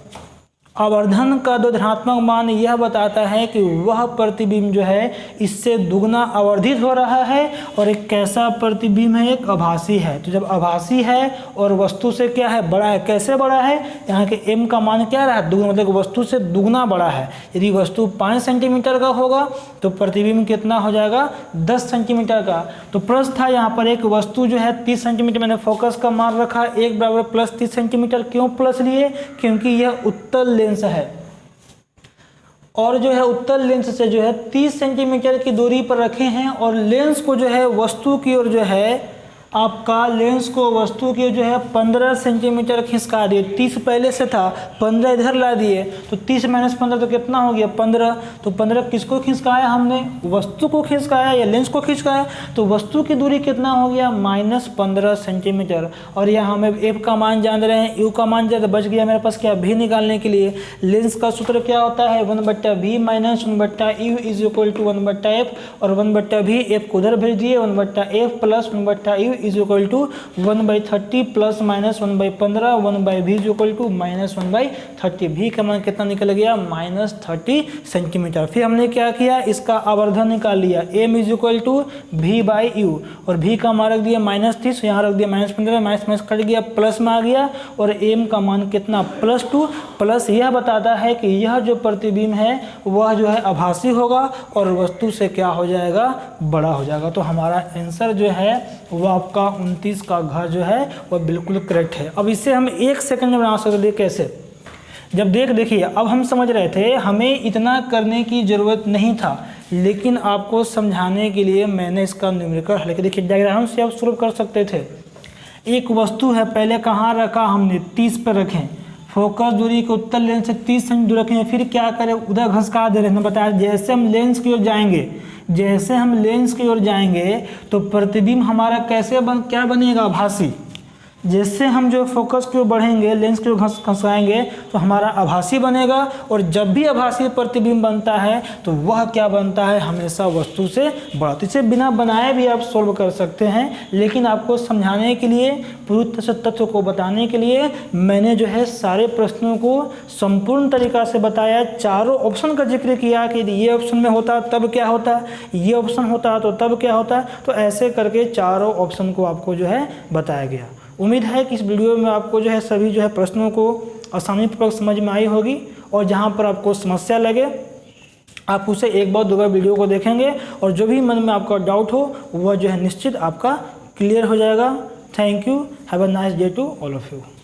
आवर्धन का जो धनात्मक मान यह बताता है कि वह प्रतिबिंब जो है इससे दुगना आवर्धित हो रहा है और एक कैसा प्रतिबिंब है? एक आभासी है। तो जब आभासी है और वस्तु से क्या है? बड़ा है। कैसे बड़ा है? यहाँ के M का मान क्या रहा? दुगना, मतलब वस्तु से दुगना बड़ा है। यदि वस्तु 5 सेंटीमीटर का होगा तो प्रतिबिंब कितना हो जाएगा? 10 सेंटीमीटर का। तो प्रश्न था यहाँ पर एक वस्तु जो है 30 सेंटीमीटर, मैंने फोकस का मान रखा 1 बराबर प्लस 30 सेंटीमीटर। क्यों प्लस लिए? क्योंकि यह उत्तल लेंस है और जो है उत्तल लेंस से जो है 30 सेंटीमीटर की दूरी पर रखे हैं और लेंस को जो है वस्तु की ओर जो है आपका लेंस को वस्तु की जो है 15 सेंटीमीटर खिसका दिए। 30 पहले से था, 15 इधर ला दिए, तो 30 माइनस 15 तो कितना हो गया? 15। तो 15 किसको खिसकाया हमने? वस्तु को खिसकाया या लेंस को खिसकाया। तो वस्तु की दूरी कितना हो गया? -15 सेंटीमीटर। और यहाँ हमें F का मान जान रहे हैं, U का मान जान, बच गया मेरे पास क्या? V निकालने के लिए लेंस का सूत्र क्या होता है? 1/V minus 1/U is equal to 1/F और 1/V F को उधर भेज दिए, 1/F plus 1/U is equal to 1/30 plus minus 1/15, 1/v is equal to minus 1/30। v का मान कितना निकल गया -30 सेंटीमीटर। फिर हमने क्या किया, इसका आवर्धन निकाल लिया, m is equal to v/u, और v का मान रख दिया -30, यहाँ रख दिया -15, माइनस कट गया, प्लस में आ गया, और m का मान कितना +2। प्लस यह बताता है कि यह जो प्रतिबिंब है वह जो है आभासी होगा और वस्तु से क्या हो जाएगा, बड़ा हो जाएगा। तो हमारा आंसर जो है वह आपका 29 का घ जो है वह बिल्कुल करेक्ट है। अब इसे हम 1 सेकंड में बना सकते हैं। कैसे, जब देखिए अब हम समझ रहे थे हमें इतना करने की ज़रूरत नहीं था, लेकिन आपको समझाने के लिए मैंने इसका न्यूमेरिकल हल किया। देखिए डायग्राम से आप शुरू कर सकते थे। एक वस्तु है, पहले कहाँ रखा हमने, 30 पर रखें, फोकस दूरी को उत्तल लेंस से 30 सेंटी दूर रखें, फिर क्या करें, उधर घसका दे रहे हैं। बताया जैसे हम लेंस की ओर जाएंगे, तो प्रतिबिंब हमारा क्या बनेगा, आभासी। जैसे हम जो फोकस की ओर बढ़ेंगे, लेंस की ओर घसकाएंगे, तो हमारा आभासी बनेगा, और जब भी आभासी प्रतिबिंब बनता है तो वह क्या बनता है, हमेशा वस्तु से बड़ा। तो इसे बिना बनाए भी आप सोल्व कर सकते हैं, लेकिन आपको समझाने के लिए, पूरी तथ्य को बताने के लिए मैंने जो है सारे प्रश्नों को संपूर्ण तरीका से बताया। चारों ऑप्शन का जिक्र किया कि ये ऑप्शन में होता तब क्या होता, ये ऑप्शन होता तो तब क्या होता। तो ऐसे करके चारों ऑप्शन को आपको जो है बताया गया। उम्मीद है कि इस वीडियो में आपको जो है सभी जो है प्रश्नों को आसानीपूर्वक समझ में आई होगी, और जहां पर आपको समस्या लगे आप उसे एक बार 2 बार वीडियो को देखेंगे, और जो भी मन में आपका डाउट हो वह जो है निश्चित आपका क्लियर हो जाएगा। Thank you, have a nice day to all of you.